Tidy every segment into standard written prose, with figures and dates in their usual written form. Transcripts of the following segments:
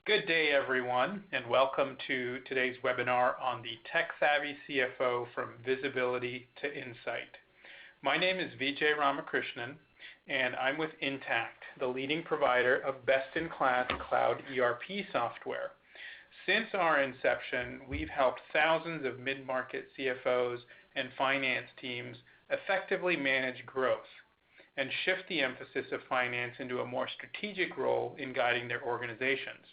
Good day, everyone, and welcome to today's webinar on the Tech-Savvy CFO from Visibility to Insight. My name is Vijay Ramakrishnan, and I'm with Intact, the leading provider of best-in-class cloud ERP software. Since our inception, we've helped thousands of mid-market CFOs and finance teams effectively manage growth and shift the emphasis of finance into a more strategic role in guiding their organizations.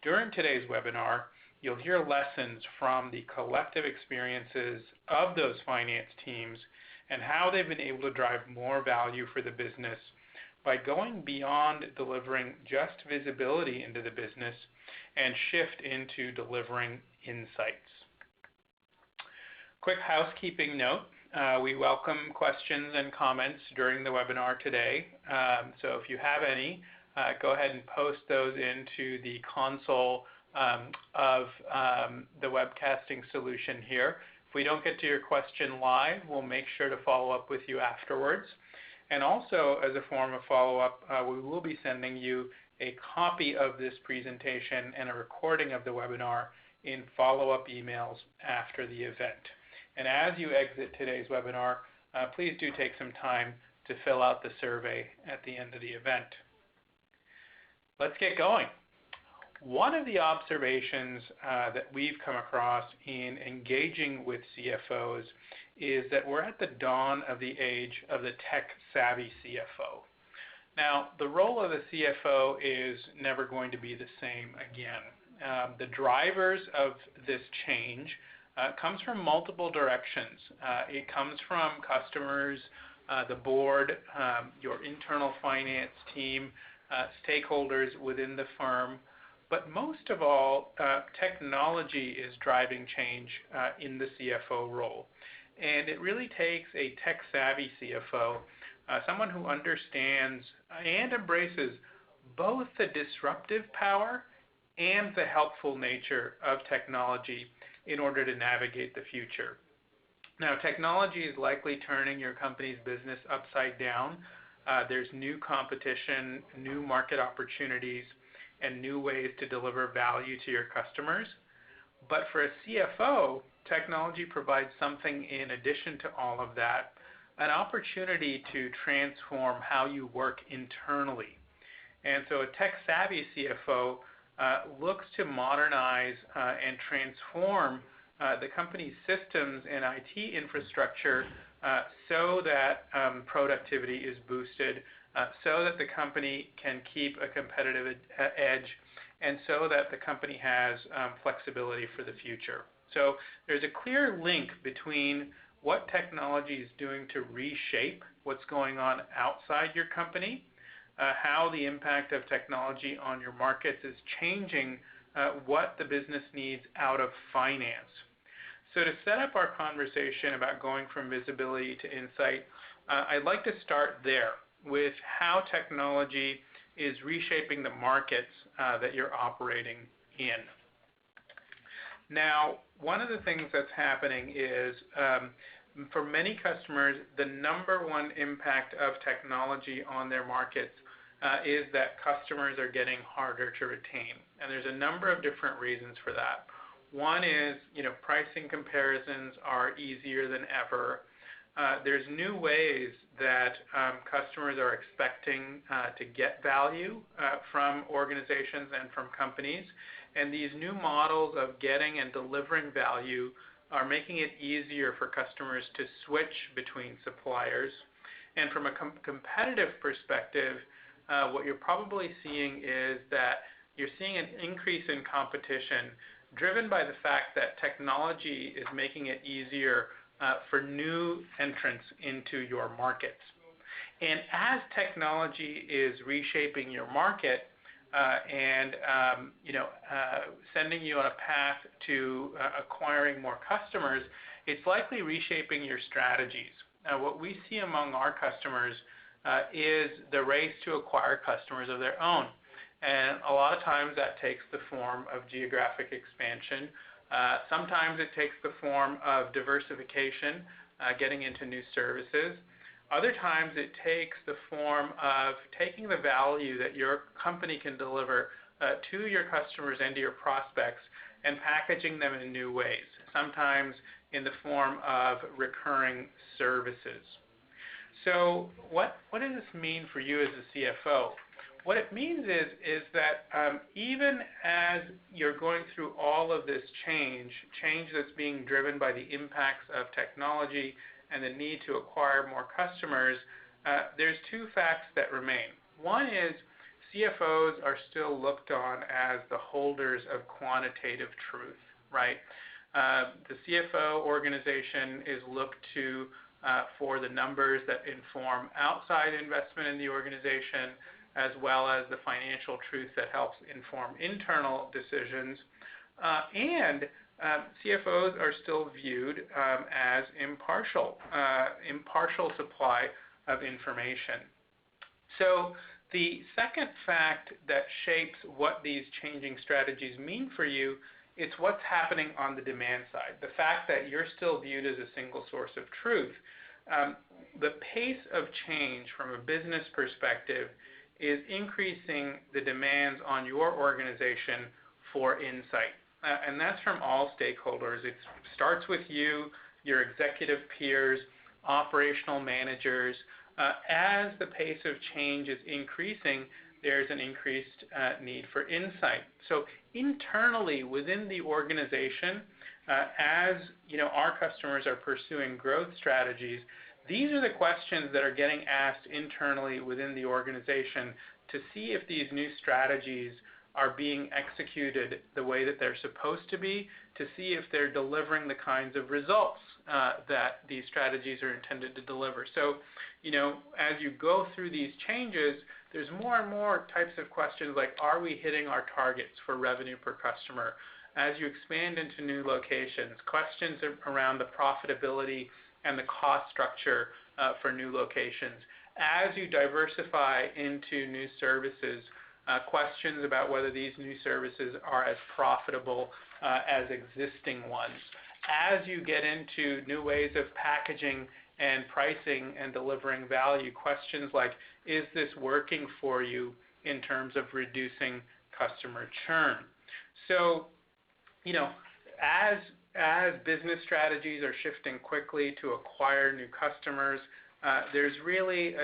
During today's webinar, you'll hear lessons from the collective experiences of those finance teams and how they've been able to drive more value for the business by going beyond delivering just visibility into the business and shift into delivering insights. Quick housekeeping note, we welcome questions and comments during the webinar today. So if you have any, go ahead and post those into the console of the webcasting solution here. If we don't get to your question live, we'll make sure to follow up with you afterwards. And also, as a form of follow-up, we will be sending you a copy of this presentation and a recording of the webinar in follow-up emails after the event. And as you exit today's webinar, please do take some time to fill out the survey at the end of the event. Let's get going. One of the observations that we've come across in engaging with CFOs is that we're at the dawn of the age of the tech-savvy CFO. Now, the role of the CFO is never going to be the same again. The drivers of this change comes from multiple directions. It comes from customers, the board, your internal finance team, stakeholders within the firm, but most of all, technology is driving change in the CFO role. And it really takes a tech-savvy CFO, someone who understands and embraces both the disruptive power and the helpful nature of technology in order to navigate the future. Now, technology is likely turning your company's business upside down. There's new competition, new market opportunities, and new ways to deliver value to your customers. But for a CFO, technology provides something in addition to all of that, an opportunity to transform how you work internally. And so a tech-savvy CFO looks to modernize and transform the company's systems and IT infrastructure so that productivity is boosted, so that the company can keep a competitive edge, and so that the company has flexibility for the future. So there's a clear link between what technology is doing to reshape what's going on outside your company, how the impact of technology on your markets is changing what the business needs out of finance. So to set up our conversation about going from visibility to insight, I'd like to start there with how technology is reshaping the markets that you're operating in. Now, one of the things that's happening is for many customers, the number one impact of technology on their markets is that customers are getting harder to retain. And there's a number of different reasons for that. One is, pricing comparisons are easier than ever. There's new ways that customers are expecting to get value from organizations and from companies. And these new models of getting and delivering value are making it easier for customers to switch between suppliers. And from a competitive perspective, what you're probably seeing is that you're seeing an increase in competition driven by the fact that technology is making it easier for new entrants into your markets. And as technology is reshaping your market and sending you on a path to acquiring more customers, it's likely reshaping your strategies. Now, what we see among our customers is the race to acquire customers of their own. And a lot of times that takes the form of geographic expansion. Sometimes it takes the form of diversification, getting into new services. Other times it takes the form of taking the value that your company can deliver to your customers and to your prospects and packaging them in new ways, sometimes in the form of recurring services. So what does this mean for you as a CFO? What it means is that even as you're going through all of this change that's being driven by the impacts of technology and the need to acquire more customers, there's two facts that remain. One is CFOs are still looked on as the holders of quantitative truth, right? The CFO organization is looked to for the numbers that inform outside investment in the organization, as well as the financial truth that helps inform internal decisions. And CFOs are still viewed as impartial supply of information. So the second fact that shapes what these changing strategies mean for you is what's happening on the demand side, the fact that you're still viewed as a single source of truth. The pace of change from a business perspective is increasing the demands on your organization for insight. And that's from all stakeholders. It starts with you, your executive peers, operational managers. As the pace of change is increasing, there's an increased need for insight. So internally within the organization, as our customers are pursuing growth strategies, these are the questions that are getting asked internally within the organization to see if these new strategies are being executed the way that they're supposed to be, to see if they're delivering the kinds of results that these strategies are intended to deliver. So, as you go through these changes, there's more and more types of questions like, are we hitting our targets for revenue per customer? As you expand into new locations, questions around the profitability and the cost structure for new locations. As you diversify into new services, questions about whether these new services are as profitable as existing ones. As you get into new ways of packaging and pricing and delivering value, questions like, is this working for you in terms of reducing customer churn? So, as business strategies are shifting quickly to acquire new customers, there's really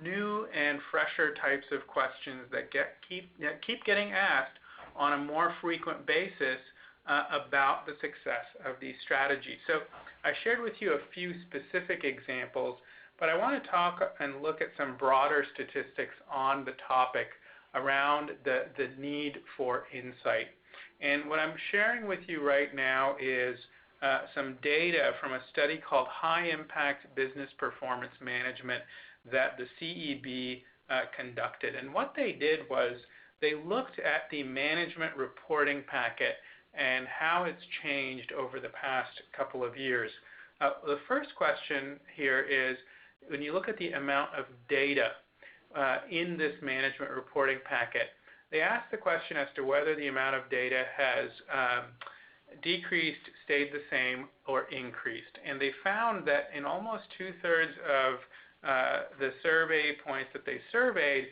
new and fresher types of questions that keep getting asked on a more frequent basis about the success of these strategies. So I shared with you a few specific examples, but I want to talk and look at some broader statistics on the topic around the need for insight. And what I'm sharing with you right now is some data from a study called High Impact Business Performance Management that the CEB conducted. And what they did was they looked at the management reporting packet and how it's changed over the past couple of years. The first question here is, when you look at the amount of data in this management reporting packet, they asked the question as to whether the amount of data has decreased, stayed the same, or increased. And they found that in almost 2/3 of the survey points that they surveyed,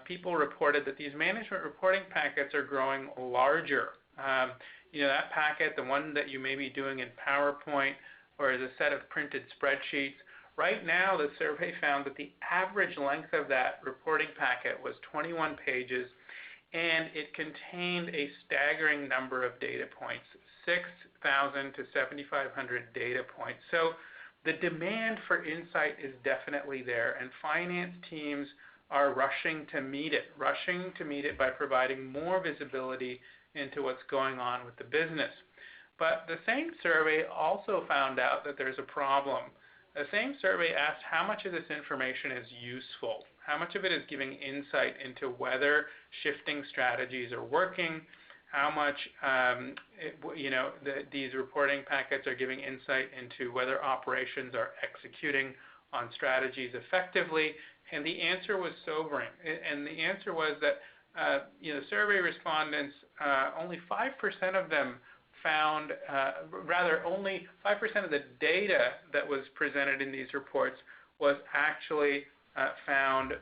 people reported that these management reporting packets are growing larger. That packet, the one that you may be doing in PowerPoint or as a set of printed spreadsheets, right now the survey found that the average length of that reporting packet was 21 pages, and it contained a staggering number of data points, 6,000 to 7,500 data points. So the demand for insight is definitely there, and finance teams are rushing to meet it by providing more visibility into what's going on with the business. But the same survey also found out that there's a problem. The same survey asked how much of this information is useful, how much of it is giving insight into whether shifting strategies are working, how much these reporting packets are giving insight into whether operations are executing on strategies effectively. And the answer was sobering. And the answer was that survey respondents, only 5% of them found, only 5% of the data that was presented in these reports was actually found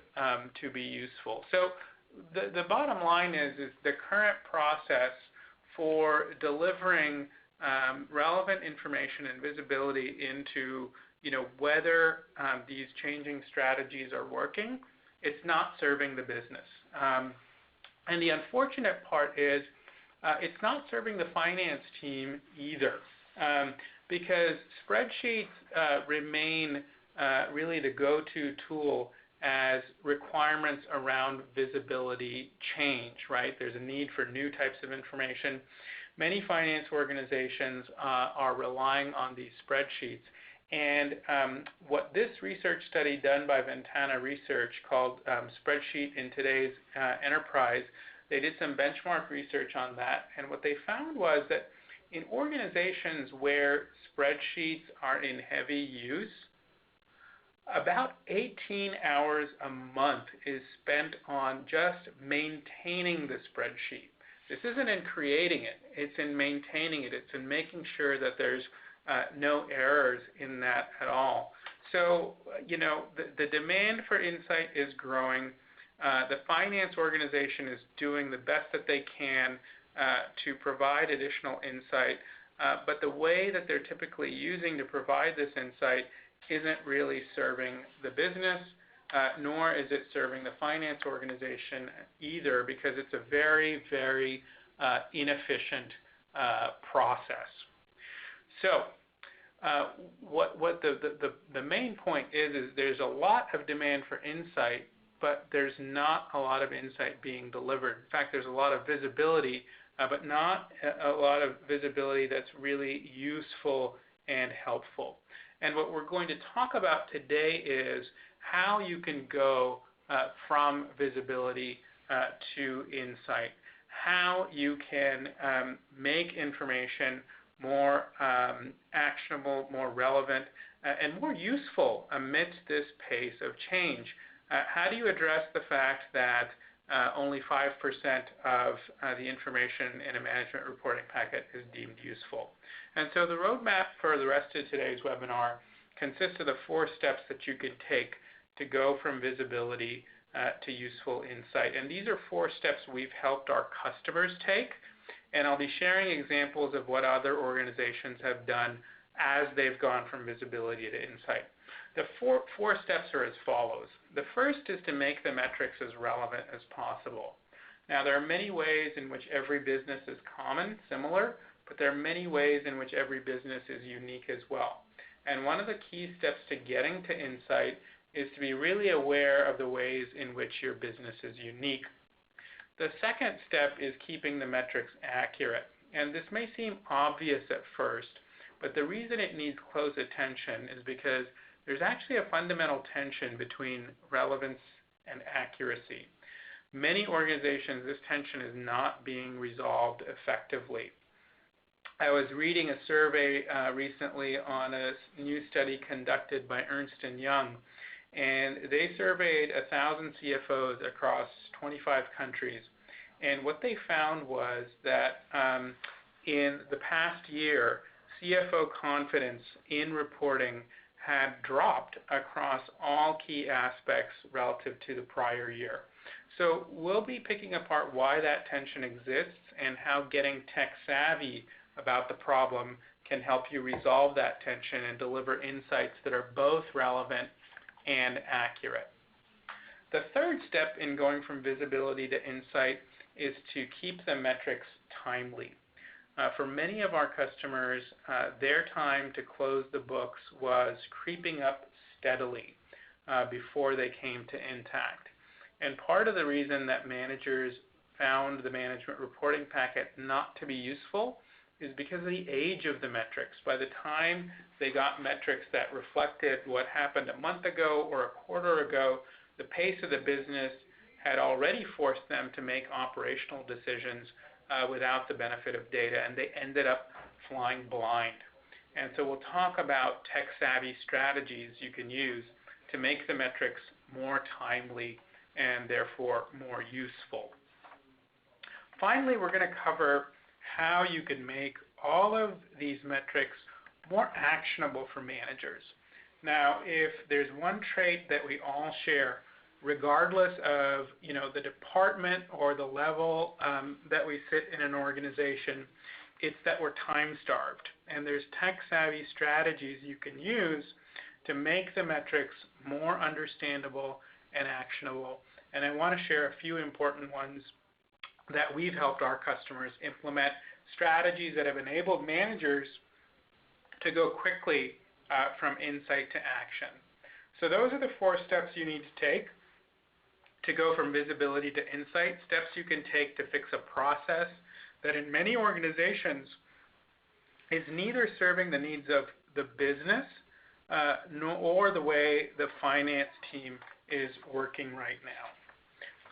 to be useful. So the bottom line is the current process for delivering relevant information and visibility into whether these changing strategies are working, it's not serving the business. And the unfortunate part is it's not serving the finance team either, because spreadsheets remain really the go-to tool as requirements around visibility change, right? There's a need for new types of information. Many finance organizations are relying on these spreadsheets. And what this research study done by Ventana Research called Spreadsheet in Today's Enterprise, they did some benchmark research on that. And what they found was that in organizations where spreadsheets are in heavy use, about 18 hours a month is spent on just maintaining the spreadsheet. This isn't in creating it, it's in maintaining it. It's in making sure that there's no errors in that at all. So, the demand for insight is growing. The finance organization is doing the best that they can to provide additional insight, but the way that they're typically using to provide this insight isn't really serving the business, nor is it serving the finance organization either, because it's a very, very inefficient process. So what the main point is there's a lot of demand for insight, but there's not a lot of insight being delivered. In fact, there's a lot of visibility, but not a lot of visibility that's really useful and helpful. And what we're going to talk about today is how you can go from visibility to insight, how you can make information more actionable, more relevant, and more useful amidst this pace of change. How do you address the fact that only 5% of the information in a management reporting packet is deemed useful? And so the roadmap for the rest of today's webinar consists of the 4 steps that you could take to go from visibility to useful insight. And these are 4 steps we've helped our customers take, and I'll be sharing examples of what other organizations have done as they've gone from visibility to insight. The four steps are as follows. The first is to make the metrics as relevant as possible. Now, there are many ways in which every business is similar, but there are many ways in which every business is unique as well. And one of the key steps to getting to insight is to be really aware of the ways in which your business is unique. The second step is keeping the metrics accurate. And this may seem obvious at first, but the reason it needs close attention is because there's actually a fundamental tension between relevance and accuracy. Many organizations, this tension is not being resolved effectively. I was reading a survey recently on a new study conducted by Ernst & Young, and they surveyed 1,000 CFOs across 25 countries. And what they found was that in the past year, CFO confidence in reporting had dropped across all key aspects relative to the prior year. So we'll be picking apart why that tension exists and how getting tech savvy about the problem can help you resolve that tension and deliver insights that are both relevant and accurate. The third step in going from visibility to insight is to keep the metrics timely. For many of our customers, their time to close the books was creeping up steadily before they came to intact. And part of the reason that managers found the management reporting packet not to be useful is because of the age of the metrics. By the time they got metrics that reflected what happened a month ago or a quarter ago, the pace of the business had already forced them to make operational decisions without the benefit of data, and they ended up flying blind. And so we'll talk about tech-savvy strategies you can use to make the metrics more timely and therefore more useful. Finally, we're going to cover how you can make all of these metrics more actionable for managers. Now, if there's one trait that we all share regardless of the department or the level that we sit in an organization. It's that we're time starved, and there's tech savvy strategies you can use to make the metrics more understandable and actionable. And I want to share a few important ones that we've helped our customers implement, strategies that have enabled managers to go quickly from insight to action. So those are the 4 steps you need to take to go from visibility to insight, steps you can take to fix a process that in many organizations is neither serving the needs of the business nor the way the finance team is working right now.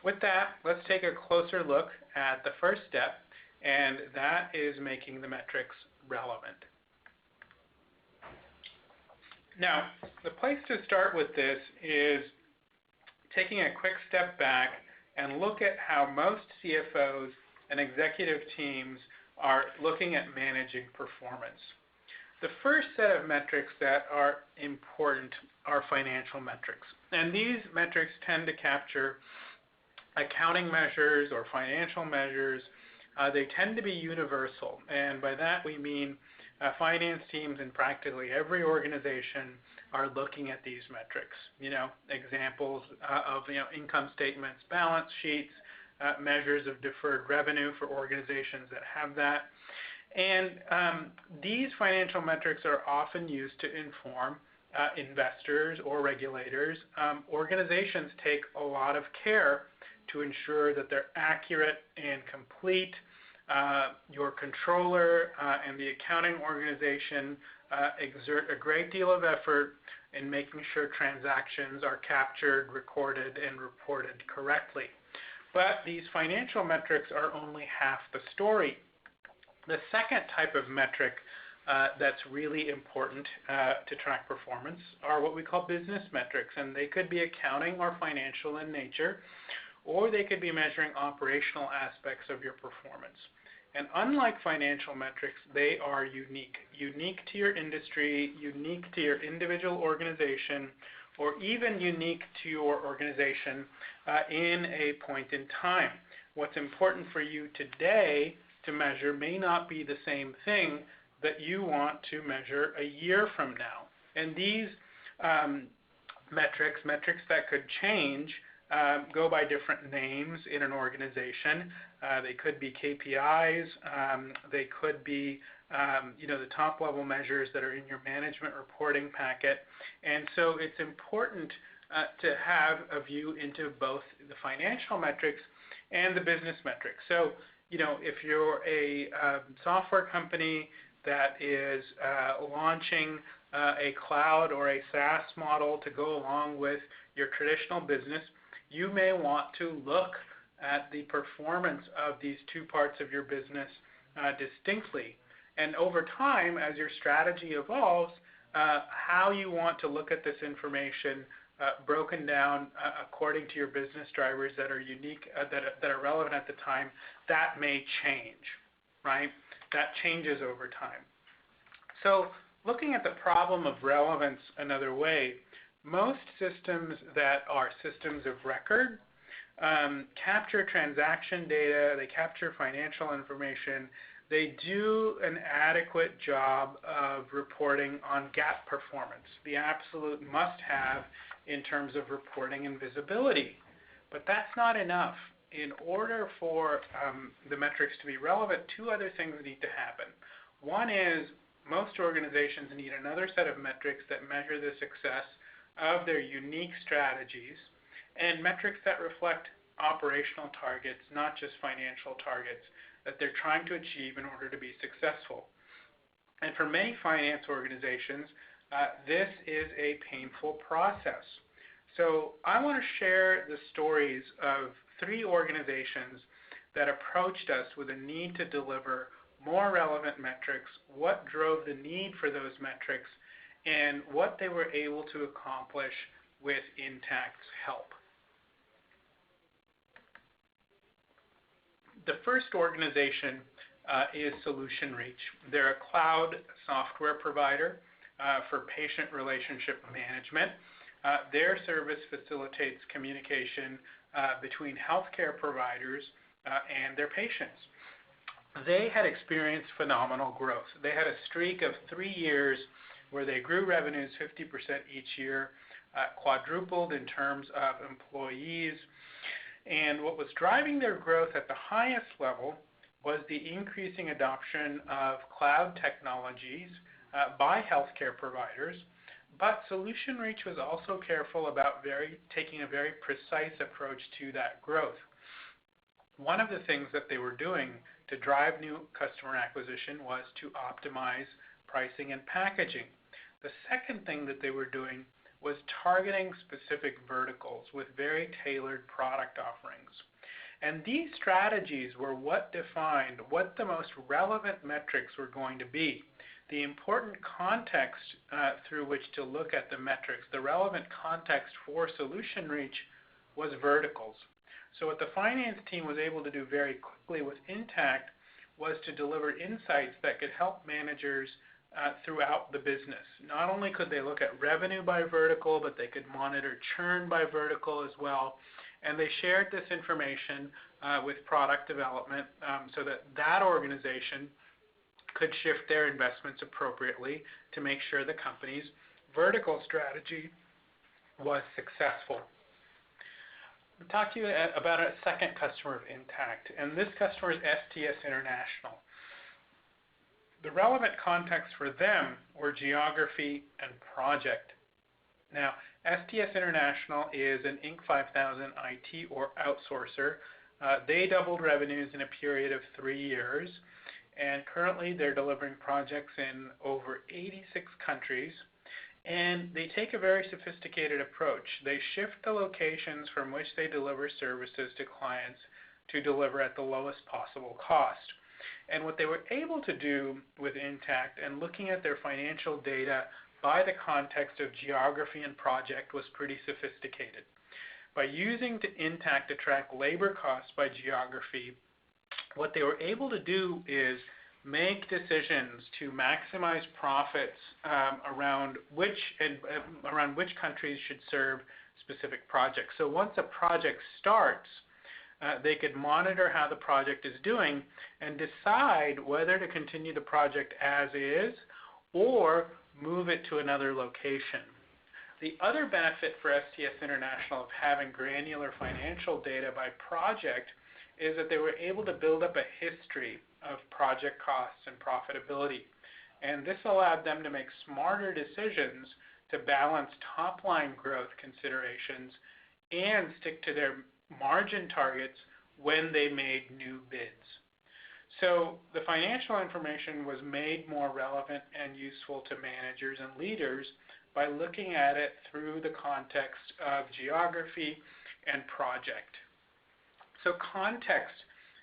With that, let's take a closer look at the first step, and that is making the metrics relevant. Now, the place to start with this is taking a quick step back and look at how most CFOs and executive teams are looking at managing performance. The first set of metrics that are important are financial metrics. And these metrics tend to capture accounting measures or financial measures. They tend to be universal. And by that we mean finance teams in practically every organization are looking at these metrics. Examples of income statements, balance sheets, measures of deferred revenue for organizations that have that. And these financial metrics are often used to inform investors or regulators. Organizations take a lot of care to ensure that they're accurate and complete. Your controller and the accounting organization exert a great deal of effort in making sure transactions are captured, recorded, and reported correctly. But these financial metrics are only half the story. The second type of metric that's really important to track performance are what we call business metrics, and they could be accounting or financial in nature, or they could be measuring operational aspects of your performance. And unlike financial metrics, they are unique to your industry, unique to your individual organization, or even unique to your organization in a point in time. What's important for you today to measure may not be the same thing that you want to measure a year from now. And these metrics that could change, go by different names in an organization. They could be KPIs. They could be the top level measures that are in your management reporting packet. And so it's important to have a view into both the financial metrics and the business metrics. So, if you're a software company that is launching a cloud or a SaaS model to go along with your traditional business, you may want to look at the performance of these two parts of your business distinctly. And over time, as your strategy evolves, how you want to look at this information broken down according to your business drivers that are unique, that are relevant at the time, that may change, right? That changes over time. So looking at the problem of relevance another way, most systems that are systems of record capture transaction data, they capture financial information, they do an adequate job of reporting on GAAP performance, the absolute must-have in terms of reporting and visibility. But that's not enough. In order for the metrics to be relevant, two other things need to happen. One is most organizations need another set of metrics that measure the success of their unique strategies, and metrics that reflect operational targets, not just financial targets, that they're trying to achieve in order to be successful. And for many finance organizations, this is a painful process. So I want to share the stories of 3 organizations that approached us with a need to deliver more relevant metrics, what drove the need for those metrics, and what they were able to accomplish with Intact's help. The first organization is Solution Reach. They're a cloud software provider for patient relationship management. Their service facilitates communication between healthcare providers and their patients. They had experienced phenomenal growth. They had a streak of 3 years where they grew revenues 50% each year, quadrupled in terms of employees. And what was driving their growth at the highest level was the increasing adoption of cloud technologies by healthcare providers. But Solution Reach was also careful about taking a very precise approach to that growth. One of the things that they were doing to drive new customer acquisition was to optimize pricing and packaging. The second thing that they were doing was targeting specific verticals with very tailored product offerings. And these strategies were what defined what the most relevant metrics were going to be. The important context through which to look at the metrics, the relevant context for Solution Reach was verticals. So what the finance team was able to do very quickly with Intact was to deliver insights that could help managers throughout the business. Not only could they look at revenue by vertical, but they could monitor churn by vertical as well. And they shared this information with product development so that that organization could shift their investments appropriately to make sure the company's vertical strategy was successful. I'll talk to you about a second customer of Intact, and this customer is STS International. The relevant context for them were geography and project. Now, STS International is an Inc. 5000 IT or outsourcer. They doubled revenues in a period of 3 years, and currently they're delivering projects in over 86 countries. And they take a very sophisticated approach. They shift the locations from which they deliver services to clients to deliver at the lowest possible cost. And what they were able to do with Intact and looking at their financial data by the context of geography and project was pretty sophisticated. By using Intact to track labor costs by geography, what they were able to do is make decisions to maximize profits around which countries should serve specific projects. So once a project starts, they could monitor how the project is doing and decide whether to continue the project as is or move it to another location. The other benefit for STS International of having granular financial data by project is that they were able to build up a history of project costs and profitability. And this allowed them to make smarter decisions to balance top-line growth considerations and stick to their margin targets when they made new bids. So the financial information was made more relevant and useful to managers and leaders by looking at it through the context of geography and project. So context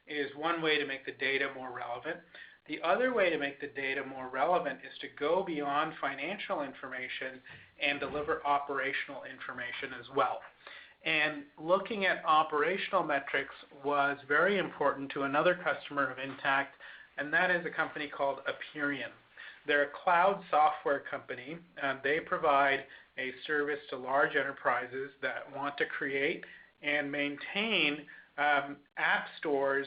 is one way to make the data more relevant. The other way to make the data more relevant is to go beyond financial information and deliver operational information as well. And looking at operational metrics was very important to another customer of Intact, and that is a company called Aperion. They're a cloud software company. They provide a service to large enterprises that want to create and maintain app stores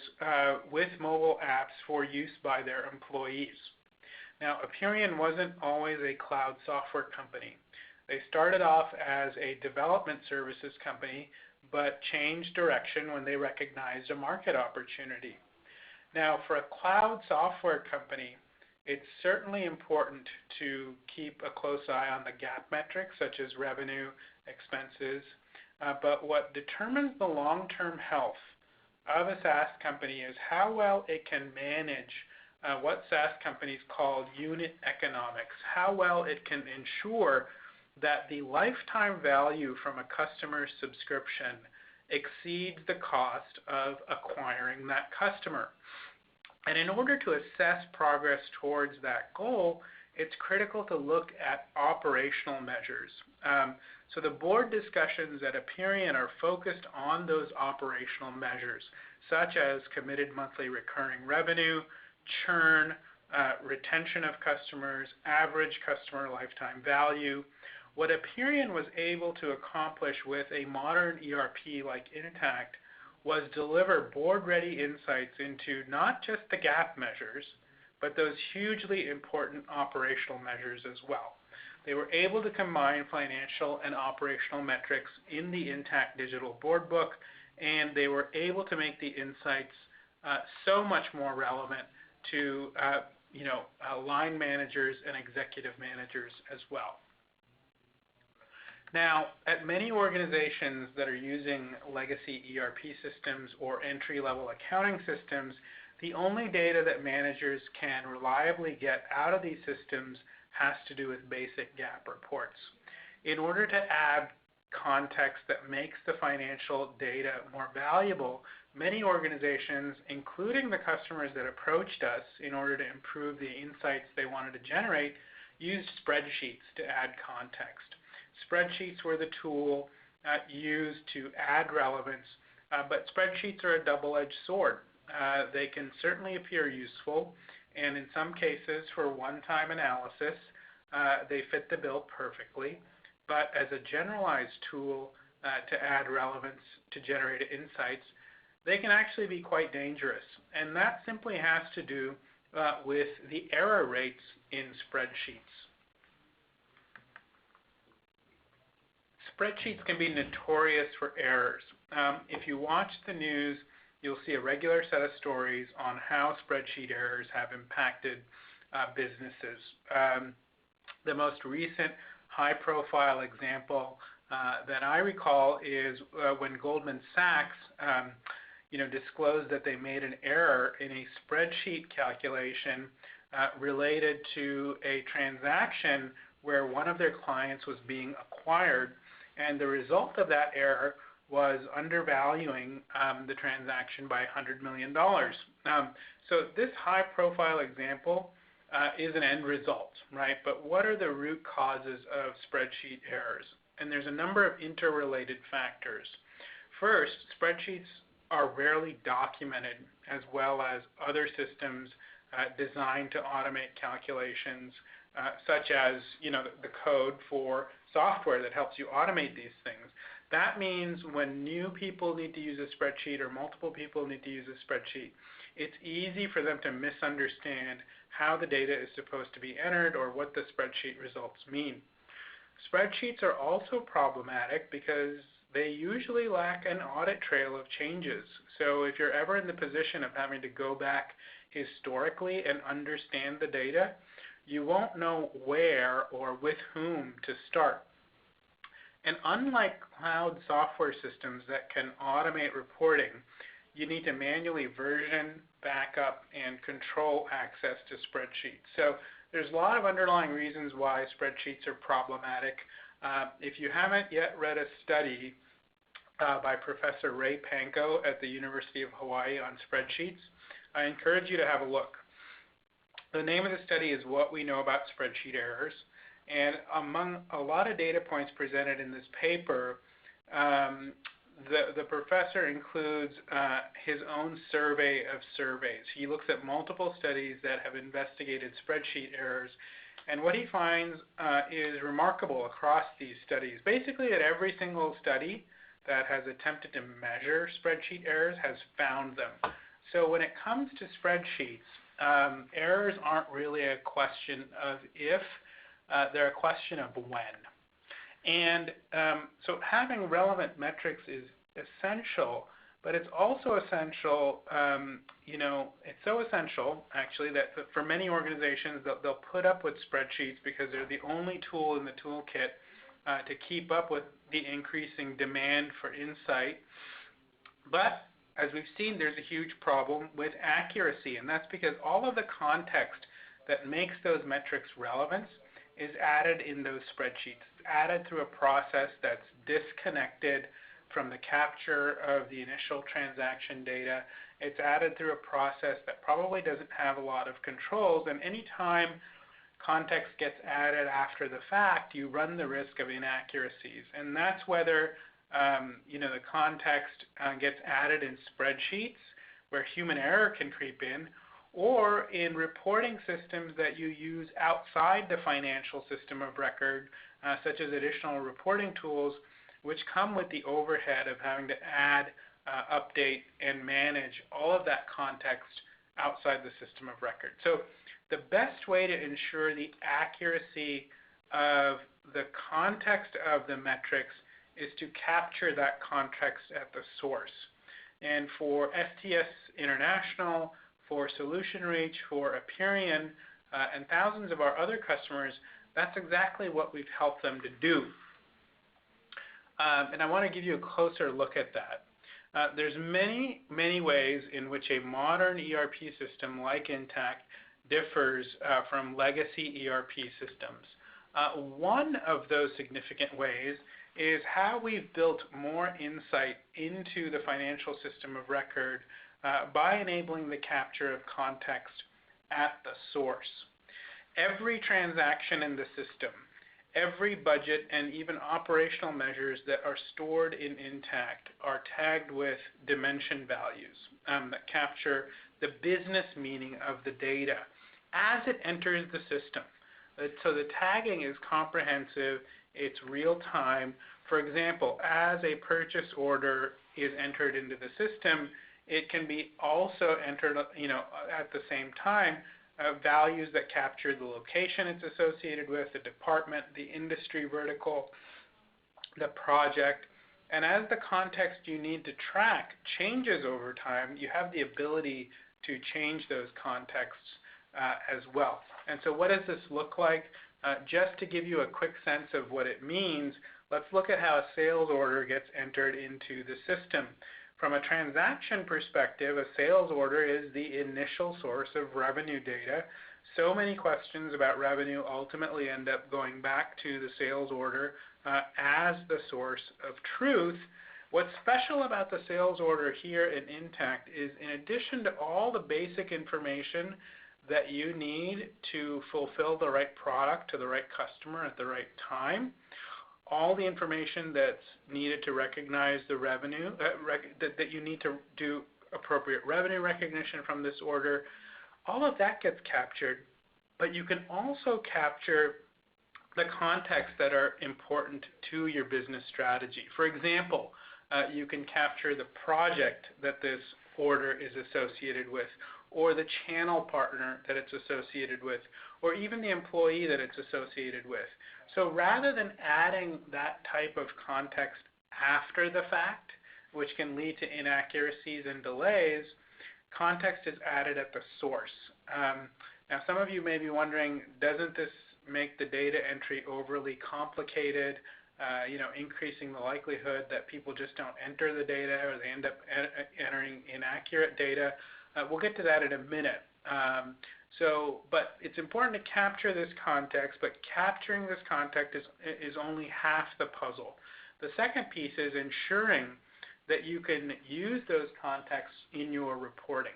with mobile apps for use by their employees. Now, Aperion wasn't always a cloud software company. They started off as a development services company, but changed direction when they recognized a market opportunity. Now, for a cloud software company, it's certainly important to keep a close eye on the GAAP metrics, such as revenue, expenses, but what determines the long-term health of a SaaS company is how well it can manage what SaaS companies call unit economics, how well it can ensure that the lifetime value from a customer's subscription exceeds the cost of acquiring that customer. And in order to assess progress towards that goal, it's critical to look at operational measures. So the board discussions at Aperion are focused on those operational measures, such as committed monthly recurring revenue, churn, retention of customers, average customer lifetime value. What Aperion was able to accomplish with a modern ERP like Intact was deliver board-ready insights into not just the gap measures, but those hugely important operational measures as well. They were able to combine financial and operational metrics in the Intact digital board book, and they were able to make the insights so much more relevant to line managers and executive managers as well. Now, at many organizations that are using legacy ERP systems or entry-level accounting systems, the only data that managers can reliably get out of these systems has to do with basic GAAP reports. In order to add context that makes the financial data more valuable, many organizations, including the customers that approached us in order to improve the insights they wanted to generate, used spreadsheets to add context. Spreadsheets were the tool used to add relevance, but spreadsheets are a double-edged sword. They can certainly appear useful, and in some cases for one-time analysis, they fit the bill perfectly. But as a generalized tool to add relevance to generate insights, they can actually be quite dangerous. And that simply has to do with the error rates in spreadsheets. Spreadsheets can be notorious for errors. If you watch the news, you'll see a regular set of stories on how spreadsheet errors have impacted businesses. The most recent high-profile example that I recall is when Goldman Sachs disclosed that they made an error in a spreadsheet calculation related to a transaction where one of their clients was being acquired, and the result of that error was undervaluing the transaction by $100 million. So this high-profile example is an end result, right? But what are the root causes of spreadsheet errors? And there's a number of interrelated factors. First, spreadsheets are rarely documented, as well as other systems designed to automate calculations, such as the code for software that helps you automate these things. That means when new people need to use a spreadsheet or multiple people need to use a spreadsheet, it's easy for them to misunderstand how the data is supposed to be entered or what the spreadsheet results mean. Spreadsheets are also problematic because they usually lack an audit trail of changes. So if you're ever in the position of having to go back historically and understand the data, you won't know where or with whom to start. And unlike cloud software systems that can automate reporting, you need to manually version, backup, and control access to spreadsheets. So there's a lot of underlying reasons why spreadsheets are problematic. If you haven't yet read a study by Professor Ray Panko at the University of Hawaii on spreadsheets, I encourage you to have a look. The name of the study is What We Know About Spreadsheet Errors. And among a lot of data points presented in this paper, the professor includes his own survey of surveys. He looks at multiple studies that have investigated spreadsheet errors, and what he finds is remarkable across these studies. Basically, that every single study that has attempted to measure spreadsheet errors has found them. So when it comes to spreadsheets, errors aren't really a question of if, they're a question of when. And so having relevant metrics is essential, but it's also essential, it's so essential actually that for many organizations they'll put up with spreadsheets because they're the only tool in the toolkit to keep up with the increasing demand for insight. But as we've seen, there's a huge problem with accuracy, and that's because all of the context that makes those metrics relevant is added in those spreadsheets. It's added through a process that's disconnected from the capture of the initial transaction data. It's added through a process that probably doesn't have a lot of controls, and anytime context gets added after the fact, you run the risk of inaccuracies. And that's whether the context gets added in spreadsheets where human error can creep in, or in reporting systems that you use outside the financial system of record, such as additional reporting tools, which come with the overhead of having to add, update, and manage all of that context outside the system of record. So the best way to ensure the accuracy of the context of the metrics is to capture that context at the source. And for STS International, for Solution Reach, for Aperion, and thousands of our other customers, that's exactly what we've helped them to do. And I want to give you a closer look at that. There's many, many ways in which a modern ERP system like Intact differs from legacy ERP systems. One of those significant ways is how we've built more insight into the financial system of record by enabling the capture of context at the source. Every transaction in the system, every budget, and even operational measures that are stored in Intact are tagged with dimension values that capture the business meaning of the data as it enters the system. So the tagging is comprehensive, it's real time. For example, as a purchase order is entered into the system, it can be also entered, at the same time, values that capture the location it's associated with, the department, the industry vertical, the project. And as the context you need to track changes over time, you have the ability to change those contexts as well. And so what does this look like? Just to give you a quick sense of what it means, let's look at how a sales order gets entered into the system. From a transaction perspective, a sales order is the initial source of revenue data. So many questions about revenue ultimately end up going back to the sales order as the source of truth. What's special about the sales order here in Intact is, in addition to all the basic information that you need to fulfill the right product to the right customer at the right time, all the information that's needed to recognize the revenue, that you need to do appropriate revenue recognition from this order, all of that gets captured. But you can also capture the context that are important to your business strategy. For example, you can capture the project that this order is associated with, or the channel partner that it's associated with, or even the employee that it's associated with. So rather than adding that type of context after the fact, which can lead to inaccuracies and delays, context is added at the source. Now, some of you may be wondering, doesn't this make the data entry overly complicated, increasing the likelihood that people just don't enter the data or they end up entering inaccurate data? We'll get to that in a minute. But it's important to capture this context, but capturing this context is only half the puzzle. The second piece is ensuring that you can use those contexts in your reporting.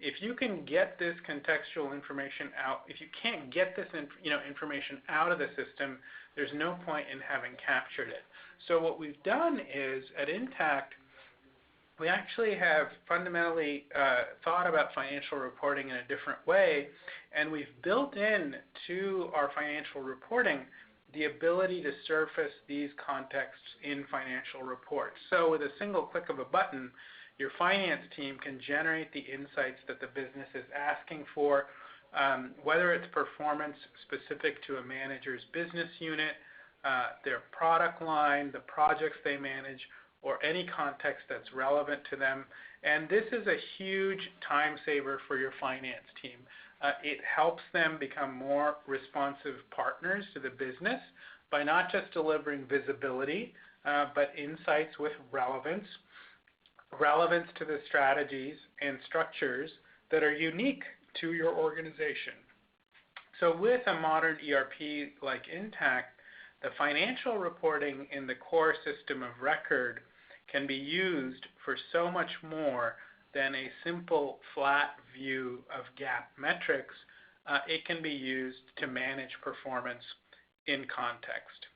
If you can get this contextual information out, if you can't get this information out of the system, there's no point in having captured it. So what we've done is, at Intact, we actually have fundamentally thought about financial reporting in a different way, and we've built in to our financial reporting the ability to surface these contexts in financial reports. So with a single click of a button, your finance team can generate the insights that the business is asking for, whether it's performance specific to a manager's business unit, their product line, the projects they manage, or any context that's relevant to them. And this is a huge time saver for your finance team. It helps them become more responsive partners to the business by not just delivering visibility, but insights with relevance to the strategies and structures that are unique to your organization. So with a modern ERP like Intact, the financial reporting in the core system of record can be used for so much more than a simple flat view of GAAP metrics. It can be used to manage performance in context.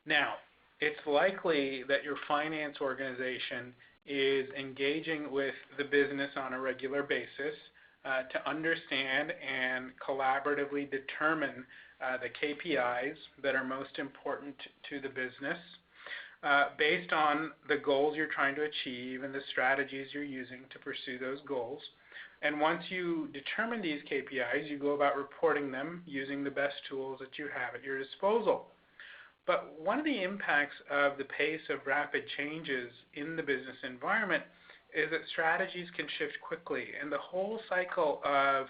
Now, it's likely that your finance organization is engaging with the business on a regular basis to understand and collaboratively determine the KPIs that are most important to the business, based on the goals you're trying to achieve and the strategies you're using to pursue those goals. And once you determine these KPIs, you go about reporting them using the best tools that you have at your disposal. But one of the impacts of the pace of rapid changes in the business environment is that strategies can shift quickly, and the whole cycle of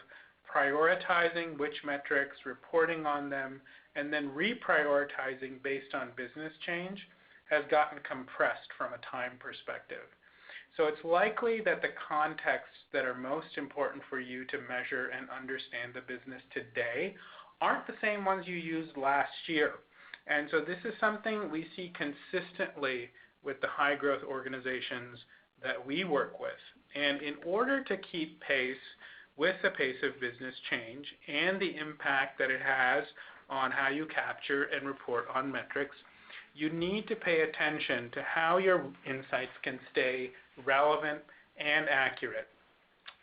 prioritizing which metrics, reporting on them, and then reprioritizing based on business change has gotten compressed from a time perspective. So it's likely that the contexts that are most important for you to measure and understand the business today aren't the same ones you used last year. And so this is something we see consistently with the high growth organizations that we work with. And in order to keep pace with the pace of business change and the impact that it has on how you capture and report on metrics, you need to pay attention to how your insights can stay relevant and accurate.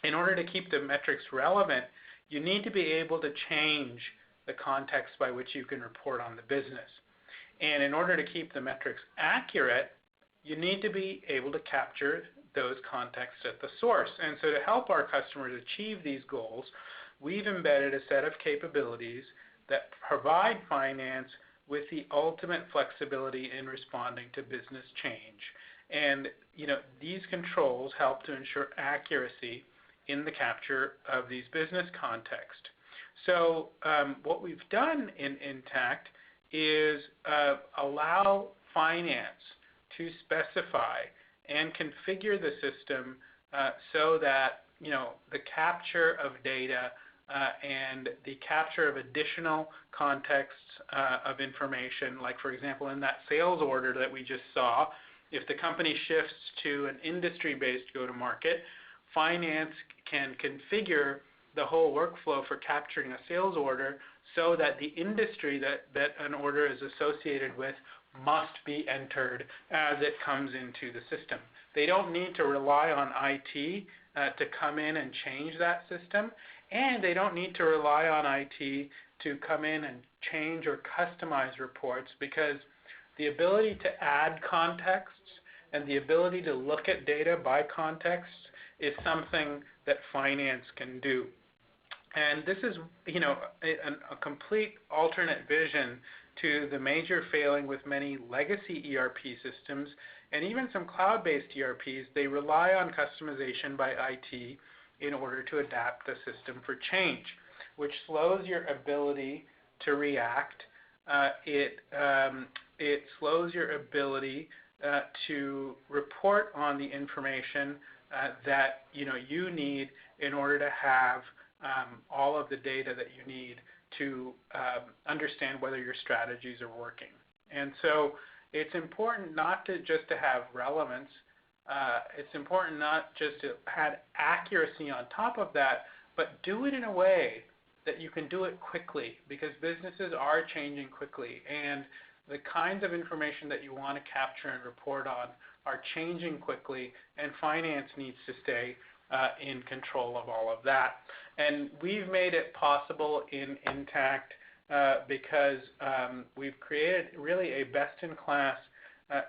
In order to keep the metrics relevant, you need to be able to change the context by which you can report on the business. And in order to keep the metrics accurate, you need to be able to capture those contexts at the source. And so to help our customers achieve these goals, we've embedded a set of capabilities that provide finance with the ultimate flexibility in responding to business change. And these controls help to ensure accuracy in the capture of these business contexts. So what we've done in Intact is allow finance to specify and configure the system so that the capture of data and the capture of additional contexts of information, like for example in that sales order that we just saw, if the company shifts to an industry-based go-to-market, finance can configure the whole workflow for capturing a sales order so that the industry that an order is associated with must be entered as it comes into the system. They don't need to rely on IT to come in and change that system, and they don't need to rely on IT to come in and change or customize reports, because the ability to add contexts and the ability to look at data by context is something that finance can do. And this is, a complete alternate vision to the major failing with many legacy ERP systems and even some cloud-based ERPs. They rely on customization by IT in order to adapt the system for change, which slows your ability to react. It slows your ability to report on the information that you need in order to have all of the data that you need to understand whether your strategies are working. And so it's important not to just to have relevance. It's important not just to add accuracy on top of that, but do it in a way that you can do it quickly, because businesses are changing quickly, and the kinds of information that you want to capture and report on are changing quickly, and finance needs to stay in control of all of that. And we've made it possible in Intact because we've created really a best-in-class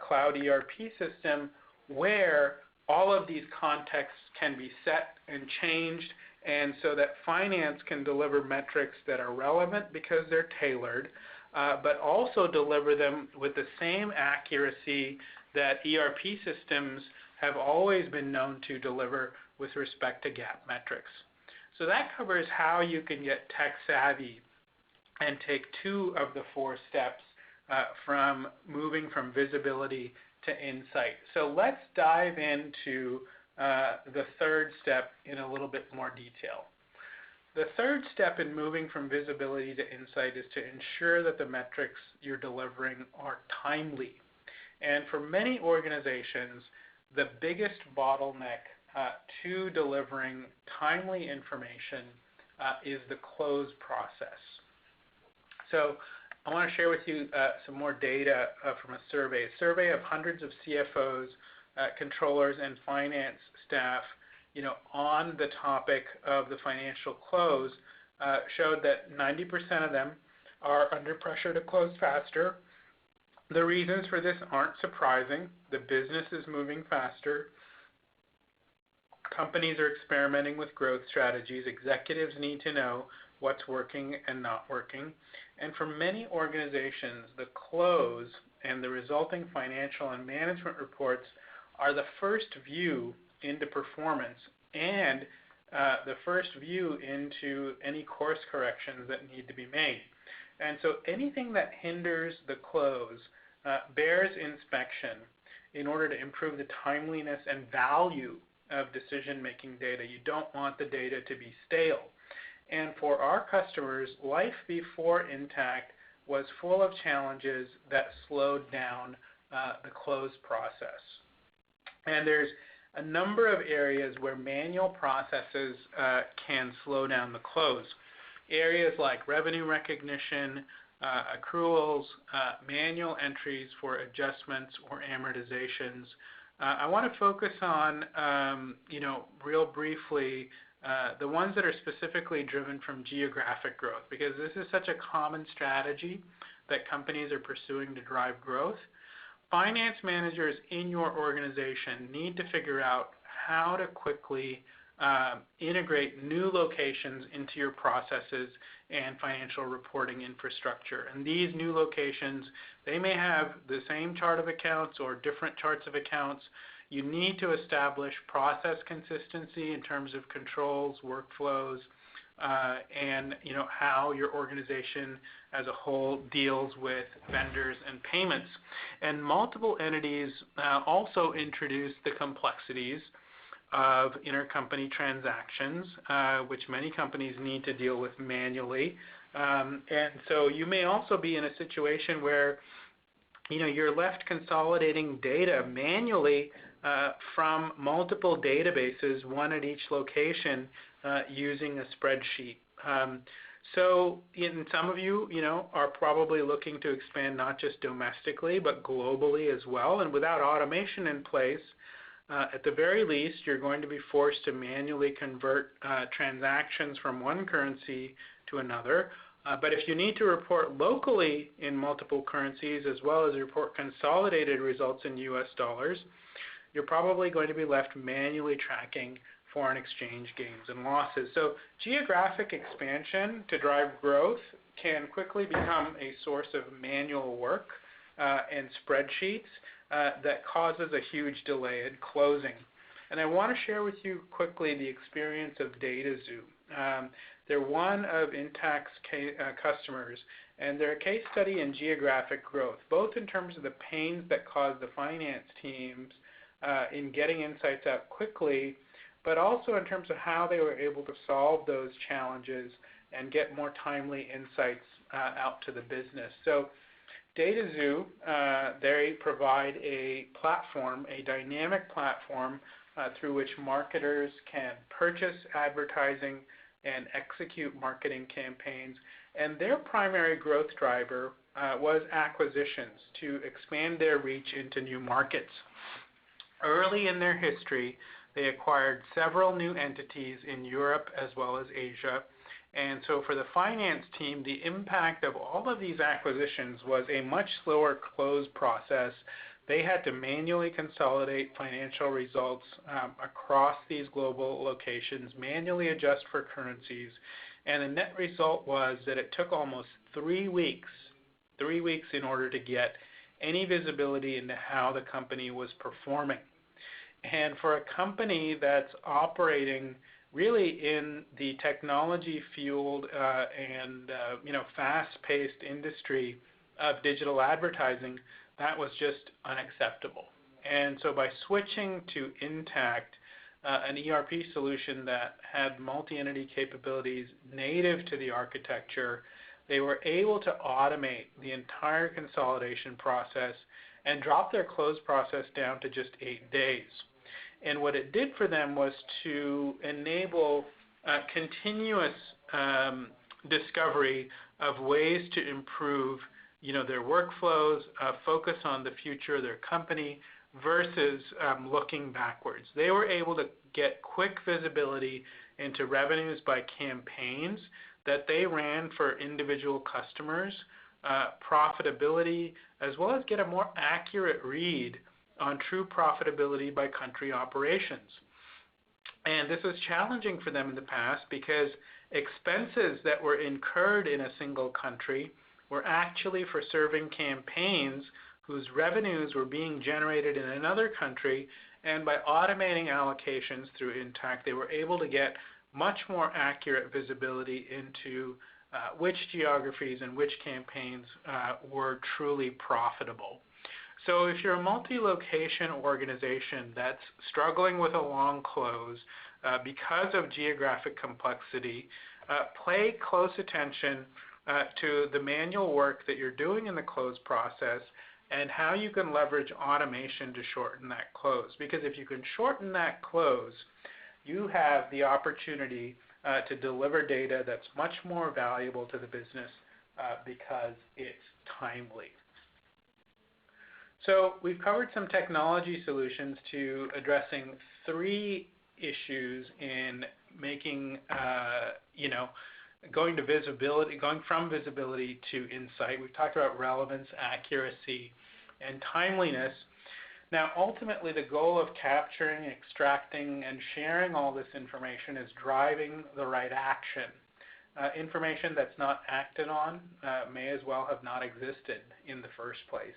cloud ERP system where all of these contexts can be set and changed, and so that finance can deliver metrics that are relevant because they're tailored, but also deliver them with the same accuracy that ERP systems have always been known to deliver with respect to GAAP metrics. So that covers how you can get tech savvy and take 2 of the 4 steps from moving from visibility to insight. So let's dive into the 3rd step in a little bit more detail. The 3rd step in moving from visibility to insight is to ensure that the metrics you're delivering are timely. And for many organizations, the biggest bottleneck to delivering timely information is the close process. So I want to share with you some more data from a survey of hundreds of CFOs, controllers, and finance staff on the topic of the financial close showed that 90% of them are under pressure to close faster. The reasons for this aren't surprising. The business is moving faster. Companies are experimenting with growth strategies. Executives need to know what's working and not working. And for many organizations, the close and the resulting financial and management reports are the first view into performance and the first view into any course corrections that need to be made. And so anything that hinders the close bears inspection in order to improve the timeliness and value of decision-making data. You don't want the data to be stale. And for our customers, life before Intact was full of challenges that slowed down the close process. And there's a number of areas where manual processes can slow down the close. Areas like revenue recognition, accruals, manual entries for adjustments or amortizations. I want to focus on, real briefly, the ones that are specifically driven from geographic growth, because this is such a common strategy that companies are pursuing to drive growth. Finance managers in your organization need to figure out how to quickly integrate new locations into your processes and financial reporting infrastructure. And these new locations, they may have the same chart of accounts or different charts of accounts. You need to establish process consistency in terms of controls, workflows, and how your organization as a whole deals with vendors and payments. And multiple entities also introduce the complexities of intercompany transactions, which many companies need to deal with manually. And so you may also be in a situation where you're left consolidating data manually from multiple databases, one at each location, using a spreadsheet. So some of you, are probably looking to expand not just domestically, but globally as well. And without automation in place, at the very least, you're going to be forced to manually convert transactions from one currency to another. But if you need to report locally in multiple currencies as well as report consolidated results in US dollars, you're probably going to be left manually tracking foreign exchange gains and losses. So geographic expansion to drive growth can quickly become a source of manual work and spreadsheets that causes a huge delay in closing. And I want to share with you quickly the experience of DataZoo. They're one of Intact's customers, and they're a case study in geographic growth, both in terms of the pains that cause the finance teams in getting insights out quickly, but also in terms of how they were able to solve those challenges and get more timely insights out to the business. So DataZoo, they provide a platform, a dynamic platform through which marketers can purchase advertising and execute marketing campaigns. And their primary growth driver was acquisitions to expand their reach into new markets. Early in their history, they acquired several new entities in Europe as well as Asia. And so for the finance team, the impact of all of these acquisitions was a much slower close process. They had to manually consolidate financial results across these global locations, manually adjust for currencies, and the net result was that it took almost 3 weeks in order to get any visibility into how the company was performing. And for a company that's operating really in the technology-fueled and fast-paced industry of digital advertising, that was just unacceptable. And so by switching to Intact, an ERP solution that had multi-entity capabilities native to the architecture, they were able to automate the entire consolidation process and drop their close process down to just 8 days. And what it did for them was to enable continuous discovery of ways to improve their workflows, focus on the future of their company versus looking backwards. They were able to get quick visibility into revenues by campaigns that they ran for individual customers, profitability, as well as get a more accurate read on true profitability by country operations. And this was challenging for them in the past because expenses that were incurred in a single country were actually for serving campaigns whose revenues were being generated in another country, and by automating allocations through Intact, they were able to get much more accurate visibility into which geographies and which campaigns were truly profitable. So if you're a multi-location organization that's struggling with a long close because of geographic complexity, pay close attention to the manual work that you're doing in the close process and how you can leverage automation to shorten that close. Because if you can shorten that close, you have the opportunity to deliver data that's much more valuable to the business because it's timely. So we've covered some technology solutions to addressing three issues in making, going from visibility to insight. We've talked about relevance, accuracy, and timeliness. Now, ultimately, the goal of capturing, extracting, and sharing all this information is driving the right action. Information that's not acted on may as well have not existed in the first place.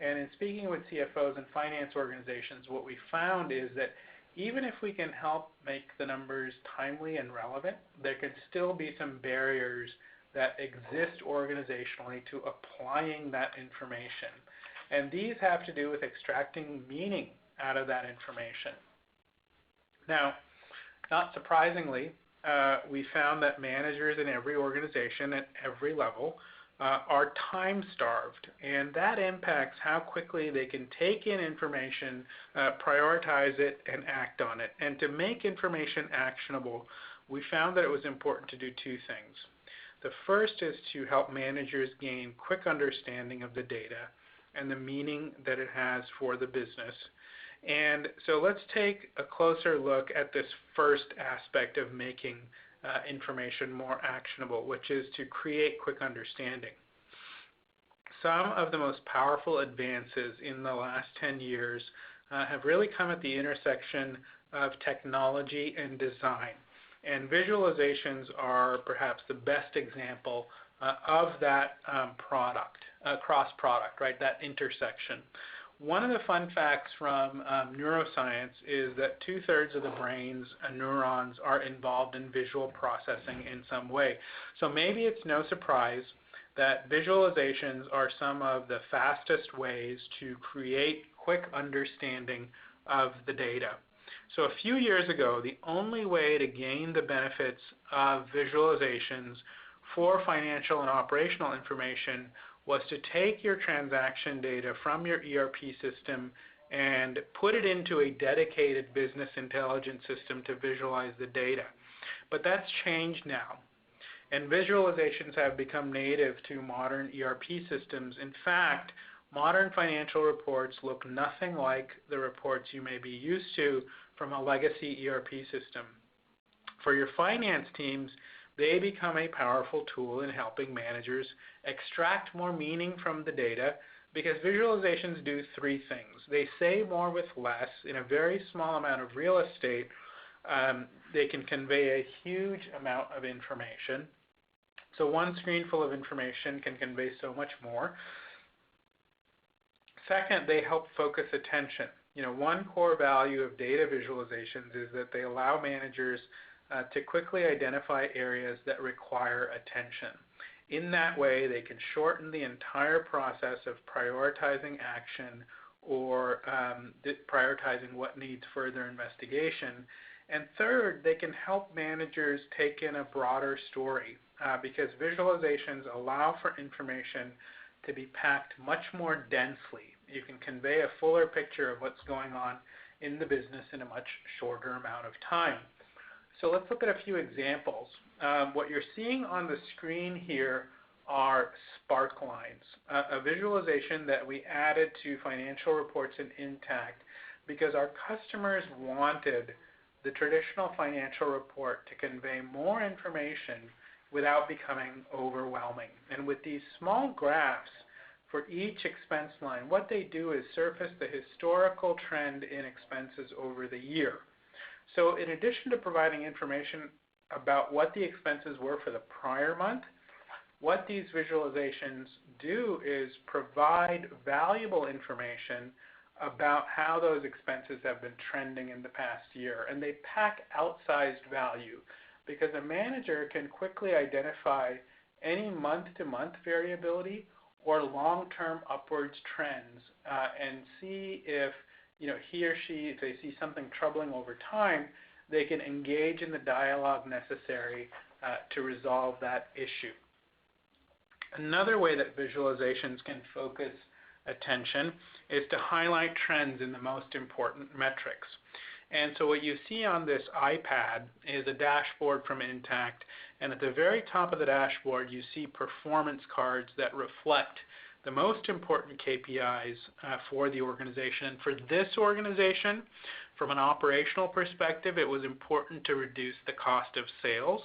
And in speaking with CFOs and finance organizations, what we found is that even if we can help make the numbers timely and relevant, there can still be some barriers that exist organizationally to applying that information. And these have to do with extracting meaning out of that information. Now, not surprisingly, we found that managers in every organization at every level are time-starved, and that impacts how quickly they can take in information, prioritize it, and act on it. And to make information actionable, we found that it was important to do two things. The first is to help managers gain quick understanding of the data and the meaning that it has for the business. And so let's take a closer look at this first aspect of making information more actionable, which is to create quick understanding. Some of the most powerful advances in the last 10 years have really come at the intersection of technology and design. And visualizations are perhaps the best example of that cross-product, right, that intersection. One of the fun facts from neuroscience is that 2/3 of the brain's neurons are involved in visual processing in some way. So maybe it's no surprise that visualizations are some of the fastest ways to create quick understanding of the data. So a few years ago, the only way to gain the benefits of visualizations for financial and operational information was to take your transaction data from your ERP system and put it into a dedicated business intelligence system to visualize the data. But that's changed now, and visualizations have become native to modern ERP systems. In fact, modern financial reports look nothing like the reports you may be used to from a legacy ERP system. For your finance teams, they become a powerful tool in helping managers extract more meaning from the data, because visualizations do three things. They say more with less in a very small amount of real estate. They can convey a huge amount of information. So one screen full of information can convey so much more. Second, they help focus attention. One core value of data visualizations is that they allow managers to quickly identify areas that require attention. In that way, they can shorten the entire process of prioritizing action or prioritizing what needs further investigation. And third, they can help managers take in a broader story because visualizations allow for information to be packed much more densely. You can convey a fuller picture of what's going on in the business in a much shorter amount of time. So let's look at a few examples. What you're seeing on the screen here are spark lines, a visualization that we added to financial reports in Intact because our customers wanted the traditional financial report to convey more information without becoming overwhelming. And with these small graphs for each expense line, what they do is surface the historical trend in expenses over the year. So in addition to providing information about what the expenses were for the prior month, what these visualizations do is provide valuable information about how those expenses have been trending in the past year. And they pack outsized value because a manager can quickly identify any month-to-month variability or long-term upwards trends and see if he or she, if they see something troubling over time, they can engage in the dialogue necessary to resolve that issue. Another way that visualizations can focus attention is to highlight trends in the most important metrics. And so what you see on this iPad is a dashboard from Intact, and at the very top of the dashboard you see performance cards that reflect the most important KPIs for the organization. And for this organization, from an operational perspective, it was important to reduce the cost of sales.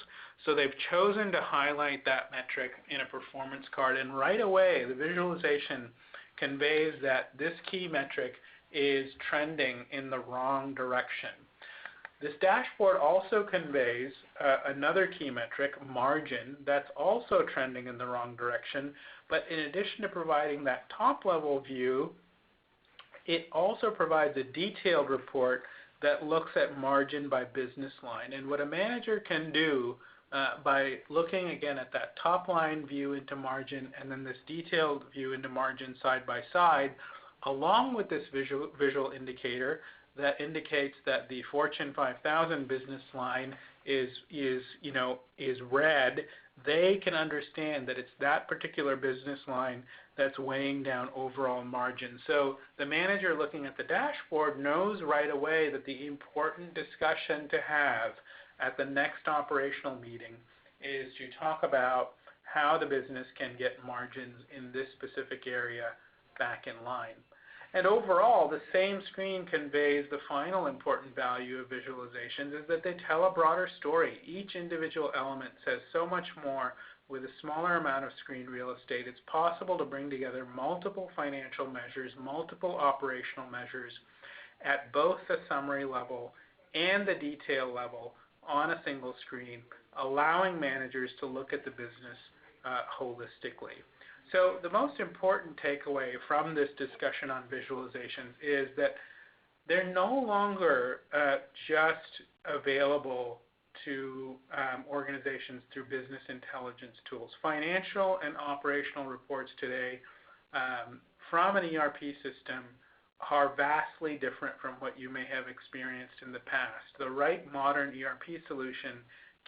So they've chosen to highlight that metric in a performance card, and right away the visualization conveys that this key metric is trending in the wrong direction. This dashboard also conveys another key metric, margin, that's also trending in the wrong direction. But in addition to providing that top-level view, it also provides a detailed report that looks at margin by business line. And what a manager can do by looking again at that top-line view into margin and then this detailed view into margin side by side, along with this visual indicator that indicates that the Fortune 5000 business line is red, they can understand that it's that particular business line that's weighing down overall margin. So the manager looking at the dashboard knows right away that the important discussion to have at the next operational meeting is to talk about how the business can get margins in this specific area back in line. And overall, the same screen conveys the final important value of visualizations is that they tell a broader story. Each individual element says so much more with a smaller amount of screen real estate. It's possible to bring together multiple financial measures, multiple operational measures at both the summary level and the detail level on a single screen, allowing managers to look at the business holistically. So the most important takeaway from this discussion on visualizations is that they're no longer just available to organizations through business intelligence tools. Financial and operational reports today from an ERP system are vastly different from what you may have experienced in the past. The right modern ERP solution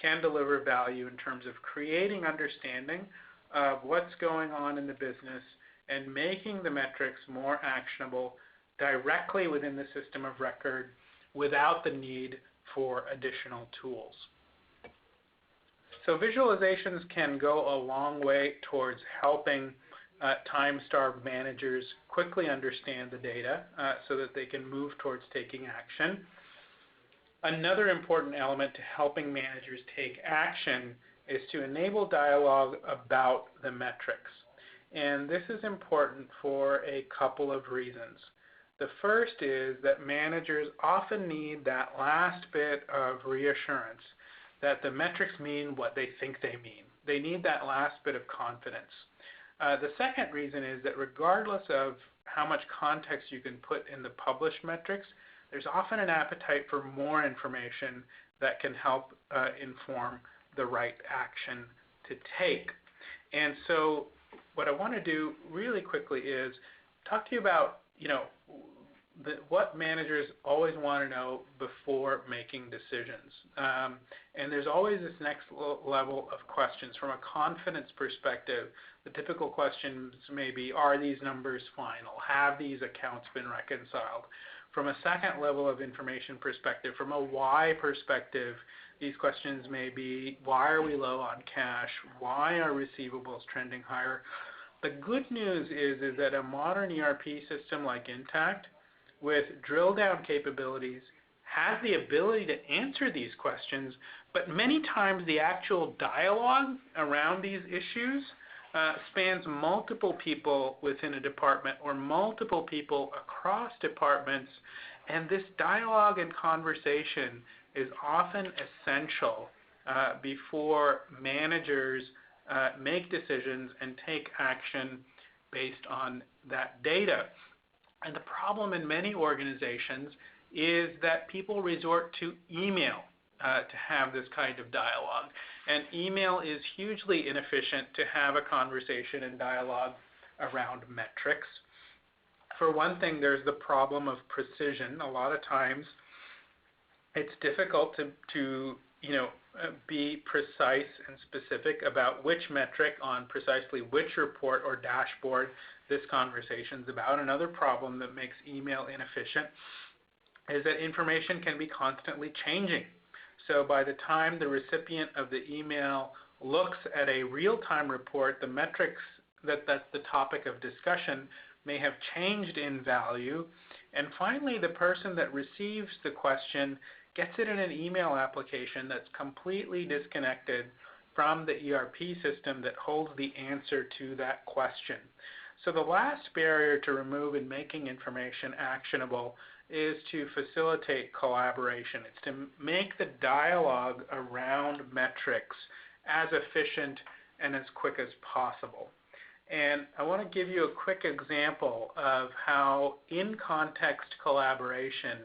can deliver value in terms of creating understanding of what's going on in the business and making the metrics more actionable directly within the system of record without the need for additional tools. So visualizations can go a long way towards helping time-starved managers quickly understand the data so that they can move towards taking action. Another important element to helping managers take action is to enable dialogue about the metrics. And this is important for a couple of reasons. The first is that managers often need that last bit of reassurance that the metrics mean what they think they mean. They need that last bit of confidence. The second reason is that regardless of how much context you can put in the published metrics, there's often an appetite for more information that can help inform the right action to take. And so what I want to do really quickly is talk to you about what managers always want to know before making decisions. And there's always this next level of questions. From a confidence perspective, the typical questions may be, are these numbers final? Have these accounts been reconciled? From a second level of information perspective, from a why perspective, these questions may be, why are we low on cash? Why are receivables trending higher? The good news is that a modern ERP system like Intact with drill down capabilities has the ability to answer these questions, but many times the actual dialogue around these issues spans multiple people within a department or multiple people across departments, and this dialogue and conversation is often essential before managers make decisions and take action based on that data. And the problem in many organizations is that people resort to email to have this kind of dialogue. And email is hugely inefficient to have a conversation and dialogue around metrics. For one thing, there's the problem of precision. A lot of times it's difficult to be precise and specific about which metric on precisely which report or dashboard this conversation is about. Another problem that makes email inefficient is that information can be constantly changing. So by the time the recipient of the email looks at a real-time report, the metrics that's the topic of discussion may have changed in value. And finally, the person that receives the question gets it in an email application that's completely disconnected from the ERP system that holds the answer to that question. So the last barrier to remove in making information actionable is to facilitate collaboration. It's to make the dialogue around metrics as efficient and as quick as possible. And I want to give you a quick example of how in-context collaboration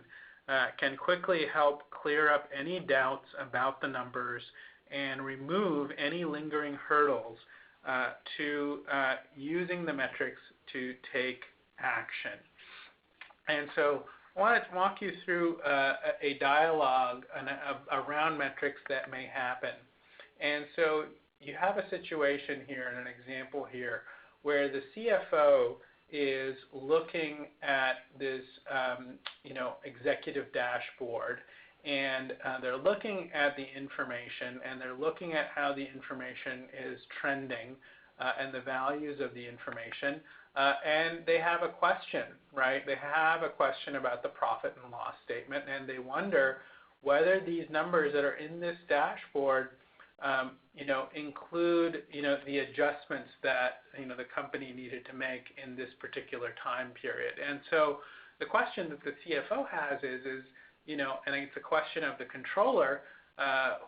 can quickly help clear up any doubts about the numbers and remove any lingering hurdles to using the metrics to take action. And so I want to walk you through a dialogue around metrics that may happen. And so you have a situation here and an example here where the CFO is looking at this executive dashboard, and they're looking at the information, and they're looking at how the information is trending and the values of the information. And they have a question, right? They have a question about the profit and loss statement, and they wonder whether these numbers that are in this dashboard, include, the adjustments that, the company needed to make in this particular time period. And so the question that the CFO has is and it's a question of the controller,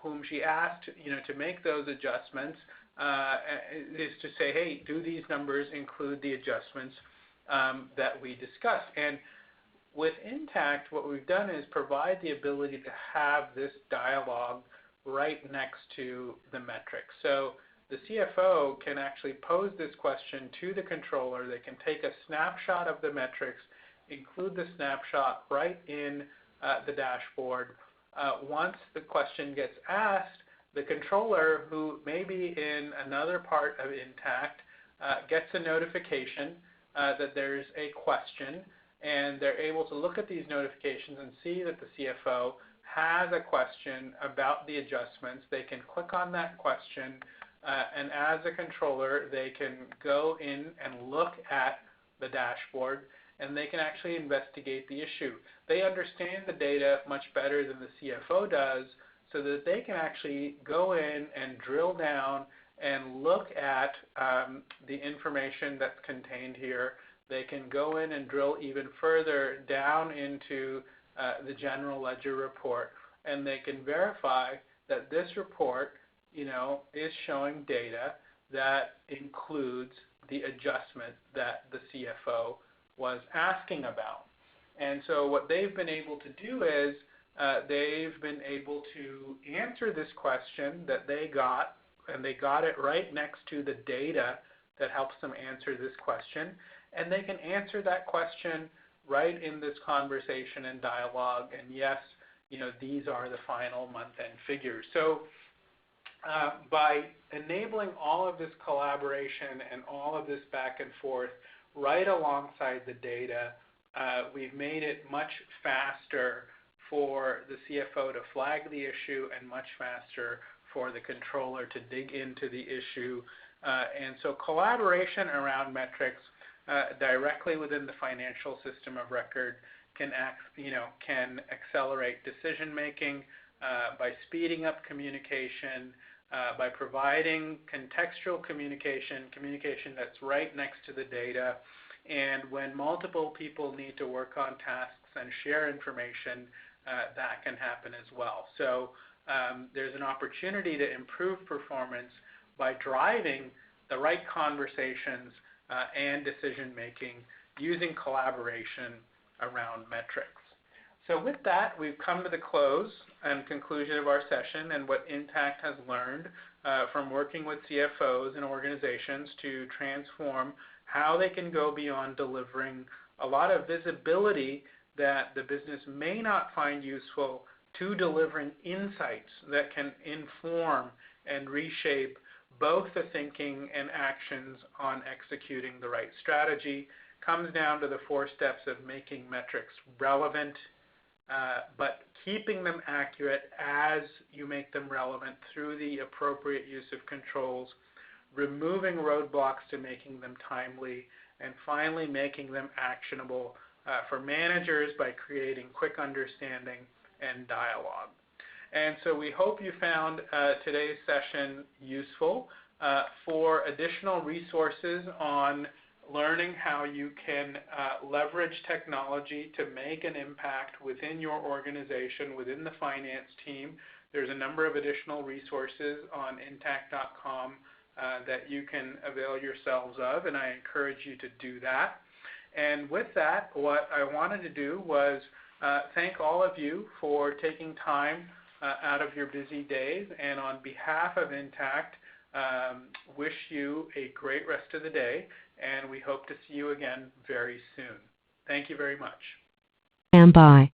whom she asked, to make those adjustments, is to say, hey, do these numbers include the adjustments that we discussed? And with Intact, what we've done is provide the ability to have this dialogue right next to the metrics. So the CFO can actually pose this question to the controller. They can take a snapshot of the metrics, include the snapshot right in the dashboard. Once the question gets asked, the controller, who may be in another part of Intact, gets a notification that there's a question, and they're able to look at these notifications and see that the CFO has a question about the adjustments. They can click on that question, and as a controller, they can go in and look at the dashboard, and they can actually investigate the issue. They understand the data much better than the CFO does, so that they can actually go in and drill down and look at the information that's contained here. They can go in and drill even further down into the general ledger report, and they can verify that this report, is showing data that includes the adjustment that the CFO was asking about. And so what they've been able to do is they've been able to answer this question that they got, and they got it right next to the data that helps them answer this question, and they can answer that question right in this conversation and dialogue. And yes, these are the final month-end figures. So by enabling all of this collaboration and all of this back and forth right alongside the data, we've made it much faster for the CFO to flag the issue and much faster for the controller to dig into the issue. And so collaboration around metrics directly within the financial system of record can accelerate decision making by speeding up communication, by providing contextual communication that's right next to the data. And when multiple people need to work on tasks and share information, that can happen as well. So there's an opportunity to improve performance by driving the right conversations and decision making using collaboration around metrics. So with that, we've come to the close and conclusion of our session and what Intact has learned from working with CFOs and organizations to transform how they can go beyond delivering a lot of visibility that the business may not find useful to delivering insights that can inform and reshape both the thinking and actions on executing the right strategy. Comes down to the 4 steps of making metrics relevant, but keeping them accurate as you make them relevant through the appropriate use of controls, removing roadblocks to making them timely, and finally making them actionable for managers by creating quick understanding and dialogue. And so we hope you found today's session useful. For additional resources on learning how you can leverage technology to make an impact within your organization, within the finance team, there's a number of additional resources on intact.com that you can avail yourselves of, and I encourage you to do that. And with that, what I wanted to do was thank all of you for taking time out of your busy days, and on behalf of Intact, wish you a great rest of the day, and we hope to see you again very soon. Thank you very much. Stand by.